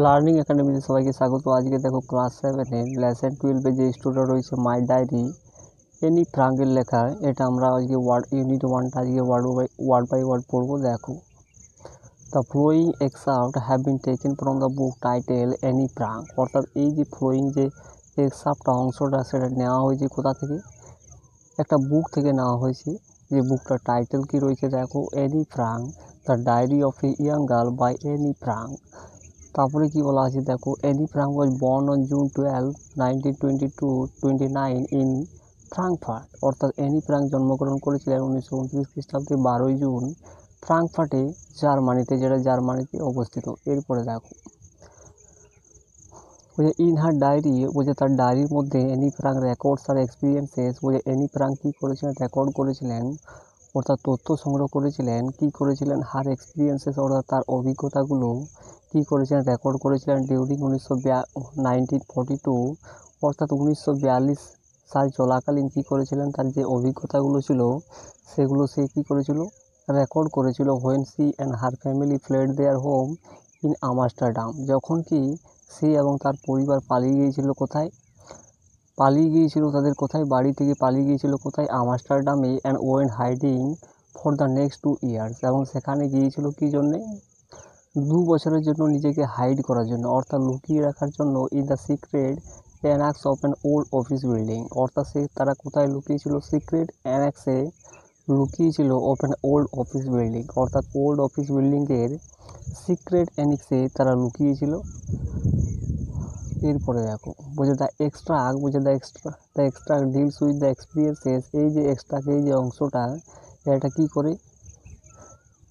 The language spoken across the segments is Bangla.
লার্নিং একাডেমিতে সবাইকে স্বাগত। আজকে দেখো ক্লাস 7-এর লেসন 12-এ যে স্টোরিটা রয়েছে মাই ডায়েরি এনি ফ্রাঙ্কের লেখা, এটা আমরা আজকে ইউনিট 1টা আজকে ওয়ার্ড বাই ওয়ার্ড পড়বো। দেখো, the following excerpt have been taken from the book title Anne Frank. অর্থাৎ এই যে ফ্লোয়িং যে এক্সার্টটা অংশটা সেটা নেওয়া হয়েছে কোথা থেকে? একটা বুক থেকে নেওয়া হয়েছে। যে বুকটার টাইটেল কি রয়েছে দেখো, Anne Frank the diary of a young girl by Anne Frank. তারপরে কি বলা আছে দেখো, Anne Frank was born on June 12, 1929 in Frankfurt. অর্থাৎ এনি ফ্রাঙ্ক জন্মগ্রহণ করেছিলেন 1929 খ্রিস্টাব্দে 12ই জুন ফ্রাঙ্কফার্টে, জার্মানিতে, যেটা জার্মানিতে অবস্থিত। এরপরে দেখো, বলছে ইন হার ডায়েরি, বলছে তার ডায়েরির মধ্যে এনি ফ্রাঙ্ক রেকর্ডস আর এক্সপিরিয়েন্সেস। বলছে এনি ফ্রাঙ্ক কী করেছিলেন? রেকর্ড করেছিলেন, অর্থাৎ তথ্য সংগ্রহ করেছিলেন। কী করেছিলেন? হার এক্সপিরিয়েন্সেস, অর্থাৎ তার অভিজ্ঞতাগুলো কী করেছিলেন? রেকর্ড করেছিলেন ডিউরিং 1942, অর্থাৎ 1942 সাল চলাকালীন কী করেছিলেন? তার যে অভিজ্ঞতাগুলো ছিল সেগুলো সে কী করেছিল? রেকর্ড করেছিল। When she and her family fled their home in Amsterdam. যখন কি সে এবং তার পরিবার পালিয়ে গিয়েছিল কোথায়? পালিয়ে গিয়েছিল তাদের কোথায়? বাড়ি থেকে পালিয়ে গিয়েছিল কোথায়? আমস্টারডামে। And went hiding for the next 2 years. এবং সেখানে গিয়েছিল কী জন্যে? 2 বছরের জন্য নিজেকে হাইড করার জন্য, অর্থাৎ লুকিয়ে রাখার জন্য। In the secret annexe of an old office building. অর্থাৎ তারা কোথায় লুকিয়েছিল? সিক্রেট অ্যানেক্সে লুকিয়েছিল of an old office building, অর্থাৎ ওল্ড অফিস বিল্ডিংয়ের সিক্রেট অ্যানেক্সে তারা লুকিয়েছিল। এরপরে দেখো, বলছে দ্য এক্সট্রাক্ট, বলছে the extract deals with the experiences. এই যে এক্সট্রাক্ট, এই যে অংশটা, এটা কি করে?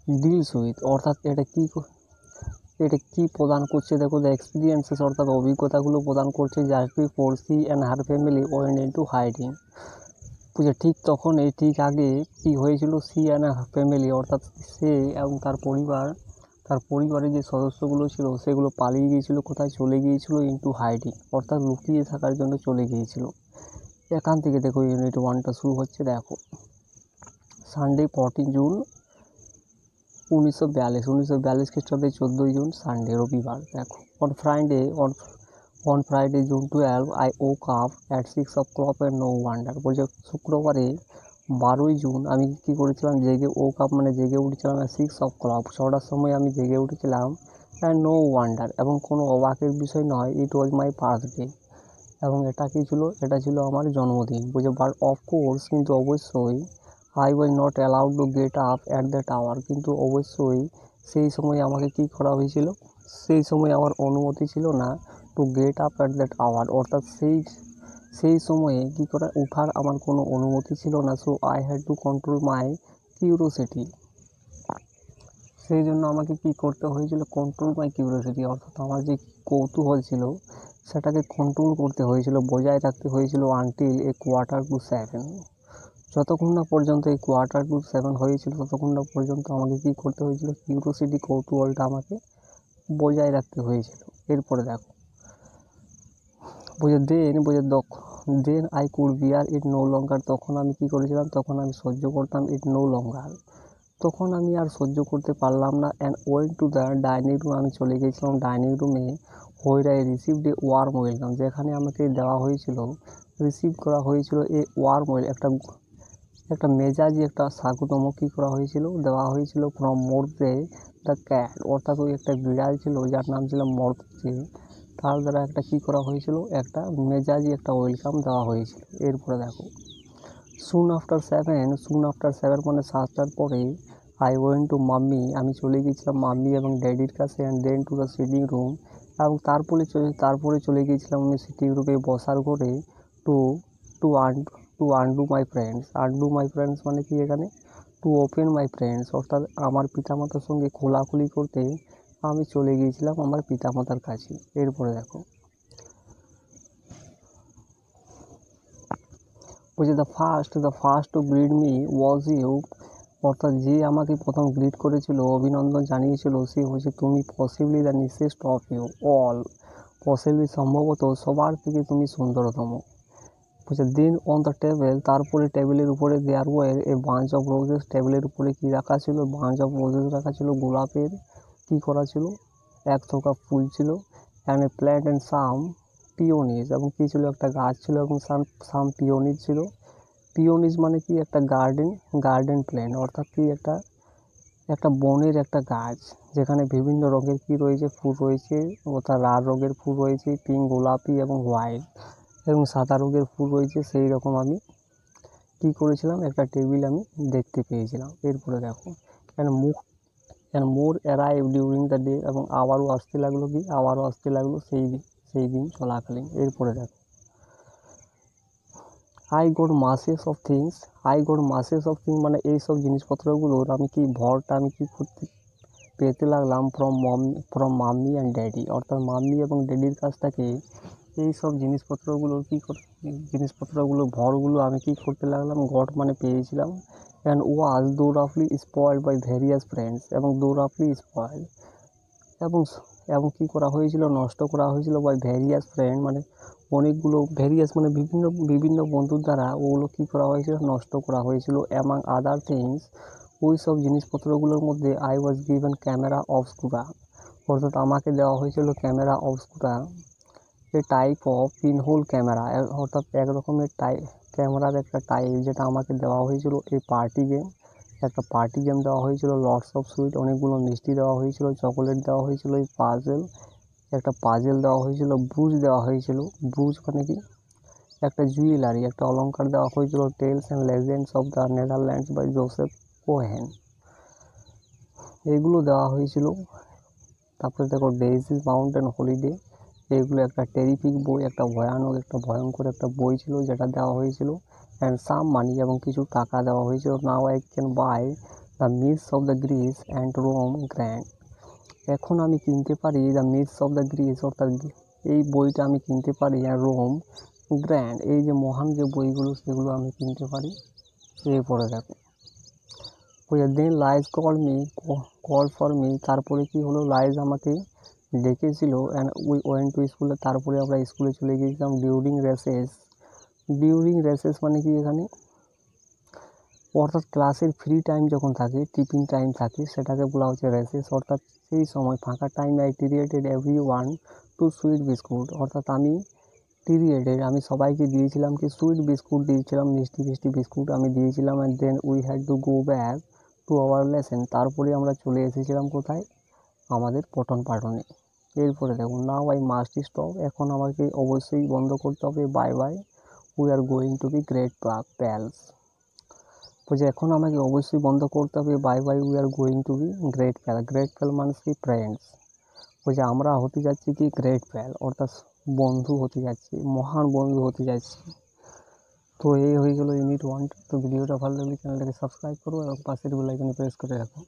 ডিলস উইথ, অর্থাৎ এটা কি প্রদান করছে? দেখো, দ্য এক্সপিরিয়েন্সেস অর্থাৎ অভিজ্ঞতাগুলো প্রদান করছে। Just before she and her family went into hiding. বুঝে ঠিক তখন ঠিক আগে কি হয়েছিল? সি অ্যান্ড হার ফ্যামিলি, অর্থাৎ সে এবং তার পরিবারের যে সদস্যগুলো ছিল সেগুলো পালিয়ে গিয়েছিল কোথায়? চলে গিয়েছিল ইনটু হাইডিং, অর্থাৎ লুকিয়ে থাকার জন্য চলে গিয়েছিল। এখান থেকে দেখো ইউনিট 1টা শুরু হচ্ছে। দেখো, সানডে 14 জুন 1942 খ্রিস্টাব্দে 14ই জুন সানডে, রবিবার। দেখো, on Friday June 12 I woke up at 6 o'clock and no wonder। বলছে শুক্রবারে 12ই জুন আমি কী করেছিলাম? ওক আপ মানে জেগে উঠেছিলাম। 6 o'clock 6টার সময় আমি জেগে উঠেছিলাম। অ্যান্ড নো ওয়ান্ডার, এবং কোনো অবাকের বিষয় নয়। ইট ওয়াজ মাই বার্থডে, এবং এটা কী ছিল? এটা ছিল আমার জন্মদিন। বলছে বাট অফকোর্স, কিন্তু অবশ্যই, I was not allowed to get up at that our, কিন্তু অবশ্যই সেই সময় আমাকে কী করা হয়েছিল? সেই সময় আমার অনুমতি ছিল না to get up at that our, অর্থাৎ সেই সময়ে কী করা? ওঠার আমার কোনো অনুমতি ছিল না। So I had to control my curiosity. সেই জন্য আমাকে কী করতে হয়েছিল? কন্ট্রোল মাই কিউরিওসিটি, অর্থাৎ আমার যে কৌতূহল ছিল সেটাকে কন্ট্রোল করতে হয়েছিল, বজায় রাখতে হয়েছিল। আনটিল এ 6:45, যতক্ষণ না পর্যন্ত এই 6:45 হয়েছিল ততক্ষণ না পর্যন্ত আমাকে কী করতে হয়েছিল? কিউরিওসিটি, কৌতূহলটা আমাকে বজায় রাখতে হয়েছিল। এরপরে দেখো, then I could bear it no longer. তখন আমি কী করেছিলাম? তখন আমি সহ্য করতাম। ইট নো লঙ্গার, তখন আমি আর সহ্য করতে পারলাম না। And went to the dining room, আমি চলে গিয়েছিলাম ডাইনিং রুমে। Where I received a warm welcome, যেখানে আমাকে দেওয়া হয়েছিল, রিসিভ করা হয়েছিল এ ওয়ার্ম একটা মেজাজি, একটা স্বাগতম কী করা হয়েছিল? দেওয়া হয়েছিল। ফ্রম মর্দে দ্য ক্যাট, অর্থাৎ ওই একটা বিড়াল ছিল যার নাম ছিল মর্দে, তার দ্বারা একটা কী করা হয়েছিল? একটা মেজাজি, একটা ওয়েলকাম দেওয়া হয়েছিল। এরপরে দেখো, সুন আফটার সেভেন মানে 7টার পরে, আই ওয়েন্ট টু মাম্মি, আমি চলে গিয়েছিলাম মাম্মি এবং ড্যাডির কাছে। And then to the sitting room, এবং তারপরে চলে গিয়েছিলাম আমি সিটিং রুমে, বসার ঘরে। To to undo my friends মানে কি এখানে? টু ওপেন মাই ফ্রেন্ডস, অর্থাৎ আমার পিতামাতার সঙ্গে খোলাখুলি করতে আমি চলে গিয়েছিলাম আমার পিতামাতার কাছে। এরপরে দেখো, বলছে the first to greet me was you, অর্থাৎ যে আমাকে প্রথম গ্রিট করেছিল, অভিনন্দন জানিয়েছিল, সে হচ্ছে তুমি। Possibly the nicest of you all, possibly সম্ভবত সবার থেকে তুমি সুন্দরতম। বলছে দেন অন দ্য টেবিল, তারপরে টেবিলের উপরে there were a bunch of roses, টেবিলের উপরে কী রাখা ছিল? বাঞ্চ অফ রোজেস রাখা ছিল, গোলাপের কী করা ছিল? এক থোকা ফুল ছিল। And a plant and some peonies, এবং কী ছিল, একটা গাছ ছিল এবং সাম পিওনিজ ছিল। পিওনিজ মানে কি, একটা গার্ডেন প্ল্যান্ট, অর্থাৎ কি একটা বনের একটা গাছ, যেখানে বিভিন্ন রঙের কি রয়েছে, ফুল রয়েছে, অর্থাৎ লাল রঙের ফুল রয়েছে, পিঙ্ক, গোলাপি এবং হোয়াইট এবং সাদা রঙের ফুল রয়েছে। সেই রকম আমি কী করেছিলাম, একটা টেবিল আমি দেখতে পেয়েছিলাম। এরপরে দেখো, and more arrive during the day, এবং আবারও আসতে লাগলো সেই দিন চলাকালীন। এরপরে দেখো, আই গট মাসেস অফ থিংস মানে এইসব জিনিসপত্রগুলোর আমি কি ভরটা আমি কি পেতে লাগলাম ফ্রম মাম্মি অ্যান্ড ড্যাডি, অর্থাৎ মাম্মি এবং ড্যাডির কাছ থেকে এই সব জিনিসপত্রগুলোর ভরগুলো আমি কি করতে লাগলাম, গট মানে পেয়েছিলাম। And was thoroughly spoiled by various friends, এবং দৌরাফলি স্পয়েল এবং কী করা হয়েছিল, নষ্ট করা হয়েছিল বাই ভেরিয়াস ফ্রেন্ড, মানে অনেকগুলো ভেরিয়াস মানে বিভিন্ন বন্ধুর দ্বারা ওগুলো কী করা হয়েছিল, নষ্ট করা হয়েছিল। অ্যামাং আদার থিংস, ওই সব জিনিসপত্রগুলোর মধ্যে I was given camera obscura, অর্থাৎ আমাকে দেওয়া হয়েছিল camera obscura, a type of pinhole camera, অর্থাৎ এক রকমের ক্যামেরার একটা টাইপ, যেটা আমাকে দেওয়া হয়েছিল। এই একটা পার্টি গেম দেওয়া হয়েছিল, লটস অফ সুইট, অনেকগুলো মিষ্টি দেওয়া হয়েছিল, চকোলেট দেওয়া হয়েছিল, এই একটা পাজেল দেওয়া হয়েছিল, ব্রুজ মানে কি, একটা জুয়েলারি, একটা অলংকার দেওয়া হয়েছিল, tales and legends of the Netherlands by Joseph Cohen, এগুলো দেওয়া হয়েছিল। তারপরে দেখো, ডেইজিস মাউন্টেন হলিডে, এগুলো একটা টেরিফিক বই, একটা ভয়ঙ্কর একটা বই ছিল, যেটা দেওয়া হয়েছিল। অ্যান্ড সাম মানি, এবং কিছু টাকা দেওয়া হয়েছিল। Now I can buy the myths of the Greece and Rome grand, এখন আমি কিনতে পারি the myths of the Greece, অর্থাৎ এই বইটা আমি কিনতে পারি, আর রোম গ্র্যান্ড, এই যে মহান যে বইগুলো, সেগুলো আমি কিনতে পারি। এরপরে দেখো, দেন লাইজ কল ফর মি, তারপরে কি হলো, লাইজ আমাকে ডেকেছিল। অ্যান্ড উই ওয়েন্ট টু স্কুলে, তারপরে আমরা স্কুলে চলে গিয়েছিলাম। ডিউরিং রেসেস মানে কি, এখানে অর্থাৎ ক্লাসের ফ্রি টাইম যখন থাকে, টিফিন টাইম থাকে, সেটাকে বলা হচ্ছে রেসেস, অর্থাৎ সেই সময় ফাঁকা টাইমে I treated everyone to sweet biscuit, অর্থাৎ আমি সবাইকে দিয়েছিলাম কি, সুইট বিস্কুট দিয়েছিলাম, মিষ্টি বিস্কুট আমি দিয়েছিলাম। And then we had to go back to our lesson, তারপরে আমরা চলে এসেছিলাম কোথায়, আমাদের পঠন পাঠনে। এরপরে দেখুন, নাও আই মাস্ট স্টপ, এখন আমাকে অবশ্যই বন্ধ করতে হবে। Bye we are going to be great pals, বলছে এখন আমাকে অবশ্যই বন্ধ করতে হবে। Bye we are going to be great pal মানে কি, ফ্রেন্ডস, বলছে আমরা হতে যাচ্ছি কি, গ্রেট প্যাল, অর্থাৎ বন্ধু হতে যাচ্ছি, মহান বন্ধু হতে যাচ্ছি। তো এই হয়ে গেল ইউনিট 1। তো ভিডিওটা ভালো লাগলে চ্যানেলটাকে সাবস্ক্রাইব করো এবং পাশের বেল আইকনে প্রেস করে রাখো।